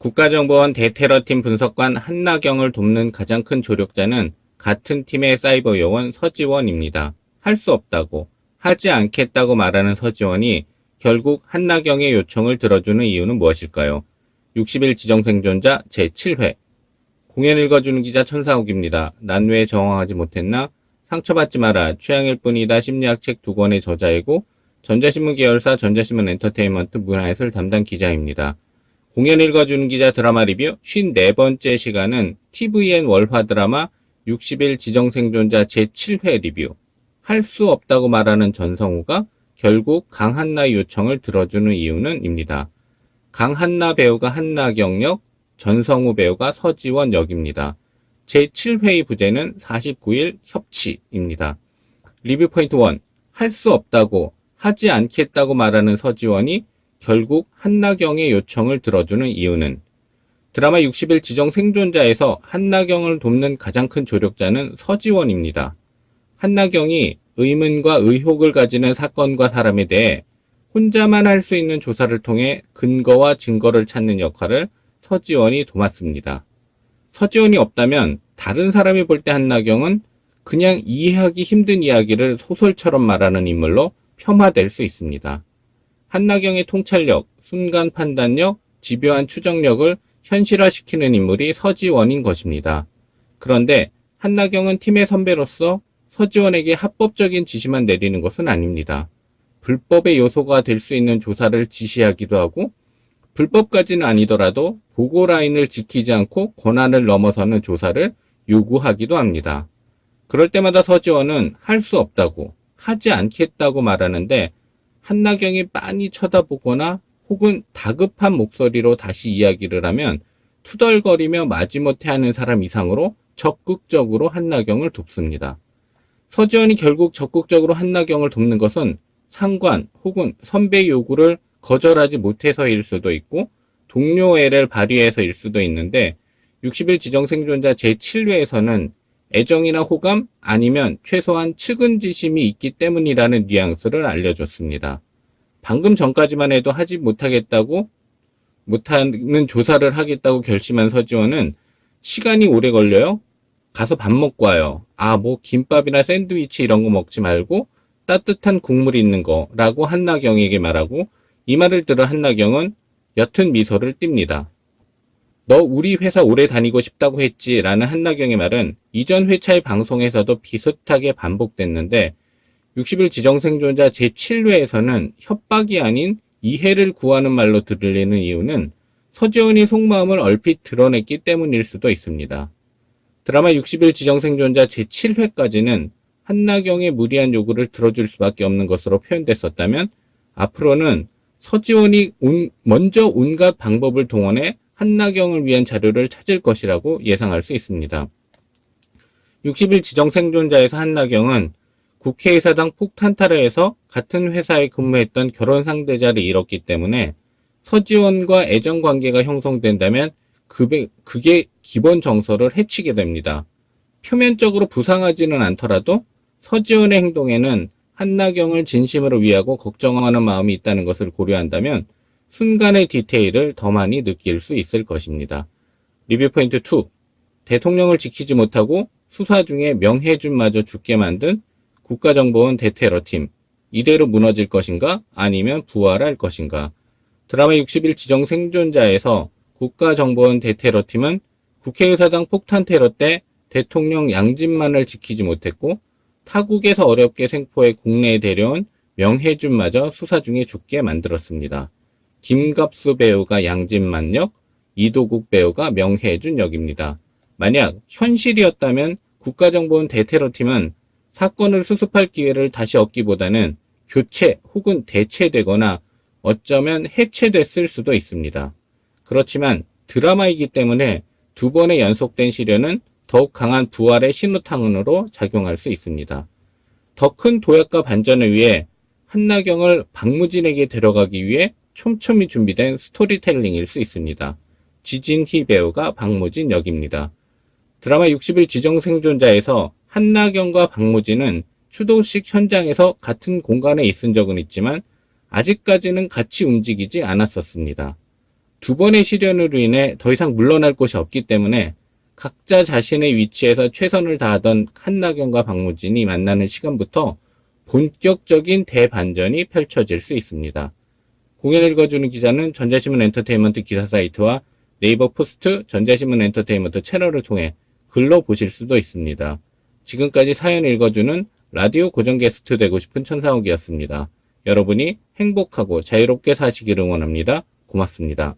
국가정보원 대테러팀 분석관 한나경을 돕는 가장 큰 조력자는 같은 팀의 사이버 요원 서지원입니다. 할 수 없다고, 하지 않겠다고 말하는 서지원이 결국 한나경의 요청을 들어주는 이유는 무엇일까요? 60일 지정생존자 제7회. 공연 읽어주는 기자 천사옥입니다. 난 왜 정황하지 못했나? 상처받지 마라. 취향일 뿐이다. 심리학 책 2권의 저자이고 전자신문 계열사 전자신문 엔터테인먼트 문화예술 담당 기자입니다. 공연 읽어주는 기자 드라마 리뷰 54번째 시간은 tvN 월화 드라마 60일 지정생존자 제7회 리뷰. 할 수 없다고 말하는 전성우가 결국 강한나의 요청을 들어주는 이유는 입니다. 강한나 배우가 한나경 역, 전성우 배우가 서지원 역입니다. 제7회의 부제는 49일 협치입니다. 리뷰 포인트 1. 할 수 없다고, 하지 않겠다고 말하는 서지원이 결국 한나경의 요청을 들어주는 이유는 드라마 60일 지정 생존자에서 한나경을 돕는 가장 큰 조력자는 서지원입니다. 한나경이 의문과 의혹을 가지는 사건과 사람에 대해 혼자만 할 수 있는 조사를 통해 근거와 증거를 찾는 역할을 서지원이 도맡습니다. 서지원이 없다면 다른 사람이 볼 때 한나경은 그냥 이해하기 힘든 이야기를 소설처럼 말하는 인물로 폄하될 수 있습니다. 한나경의 통찰력, 순간 판단력, 집요한 추정력을 현실화시키는 인물이 서지원인 것입니다. 그런데 한나경은 팀의 선배로서 서지원에게 합법적인 지시만 내리는 것은 아닙니다. 불법의 요소가 될 수 있는 조사를 지시하기도 하고 불법까지는 아니더라도 보고 라인을 지키지 않고 권한을 넘어서는 조사를 요구하기도 합니다. 그럴 때마다 서지원은 할 수 없다고, 하지 않겠다고 말하는데 한나경이 빤히 쳐다보거나 혹은 다급한 목소리로 다시 이야기를 하면 투덜거리며 마지못해 하는 사람 이상으로 적극적으로 한나경을 돕습니다. 서지원이 결국 적극적으로 한나경을 돕는 것은 상관 혹은 선배 요구를 거절하지 못해서일 수도 있고 동료애를 발휘해서일 수도 있는데 60일 지정생존자 제7회에서는 애정이나 호감 아니면 최소한 측은지심이 있기 때문이라는 뉘앙스를 알려줬습니다. 방금 전까지만 해도 하지 못하는 조사를 하겠다고 결심한 서지원은 시간이 오래 걸려요? 가서 밥 먹고 와요. 김밥이나 샌드위치 이런 거 먹지 말고 따뜻한 국물 있는 거라고 한나경에게 말하고 이 말을 들어 한나경은 옅은 미소를 띱니다. 너 우리 회사 오래 다니고 싶다고 했지 라는 한나경의 말은 이전 회차의 방송에서도 비슷하게 반복됐는데 60일 지정생존자 제7회에서는 협박이 아닌 이해를 구하는 말로 들리는 이유는 서지원이 속마음을 얼핏 드러냈기 때문일 수도 있습니다. 드라마 60일 지정생존자 제7회까지는 한나경의 무리한 요구를 들어줄 수밖에 없는 것으로 표현됐었다면 앞으로는 서지원이 먼저 온갖 방법을 동원해 한나경을 위한 자료를 찾을 것이라고 예상할 수 있습니다. 60일 지정생존자에서 한나경은 국회의사당 폭탄 탈회에서 같은 회사에 근무했던 결혼 상대자를 잃었기 때문에 서지원과 애정관계가 형성된다면 그게 기본 정서를 해치게 됩니다. 표면적으로 부상하지는 않더라도 서지원의 행동에는 한나경을 진심으로 위하고 걱정하는 마음이 있다는 것을 고려한다면 순간의 디테일을 더 많이 느낄 수 있을 것입니다. 리뷰 포인트 2. 대통령을 지키지 못하고 수사 중에 명혜준마저 죽게 만든 국가정보원 대테러팀. 이대로 무너질 것인가? 아니면 부활할 것인가? 드라마 60일 지정생존자에서 국가정보원 대테러팀은 국회의사당 폭탄 테러 때 대통령 양진만을 지키지 못했고 타국에서 어렵게 생포해 국내에 데려온 명혜준마저 수사 중에 죽게 만들었습니다. 김갑수 배우가 양진만 역, 이도국 배우가 명혜준 역입니다. 만약 현실이었다면 국가정보원 대테러팀은 사건을 수습할 기회를 다시 얻기보다는 교체 혹은 대체되거나 어쩌면 해체됐을 수도 있습니다. 그렇지만 드라마이기 때문에 2번의 연속된 시련은 더욱 강한 부활의 신호탄으로 작용할 수 있습니다. 더 큰 도약과 반전을 위해 한나경을 박무진에게 데려가기 위해 촘촘히 준비된 스토리텔링일 수 있습니다. 지진희 배우가 박무진 역입니다. 드라마 60일 지정생존자에서 한나경과 박무진은 추도식 현장에서 같은 공간에 있은 적은 있지만 아직까지는 같이 움직이지 않았었습니다. 두 번의 시련으로 인해 더 이상 물러날 곳이 없기 때문에 각자 자신의 위치에서 최선을 다하던 한나경과 박무진이 만나는 시간부터 본격적인 대반전이 펼쳐질 수 있습니다. 공연을 읽어주는 기자는 전자신문 엔터테인먼트 기사 사이트와 네이버 포스트 전자신문 엔터테인먼트 채널을 통해 글로 보실 수도 있습니다. 지금까지 사연 읽어주는 라디오 고정 게스트 되고 싶은 천상욱이었습니다. 여러분이 행복하고 자유롭게 사시기를 응원합니다. 고맙습니다.